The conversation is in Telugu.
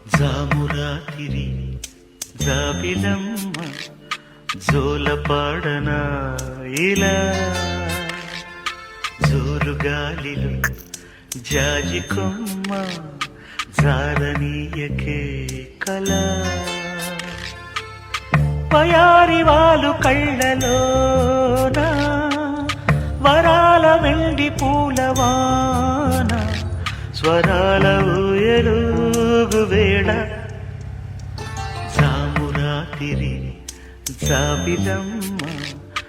జామురాతిరి జాబిలమ్మ జోలపాడనా ఇలా జోరుగాలిలో జాజి కొమ్మ జారనీయకే కళ పయారి వాళ్ళు కళ్ళలోన వరాల వెండి పూలవాన స్వరాల ఊయలుగు వేళ జామురాతిరి జాబిలమ్మ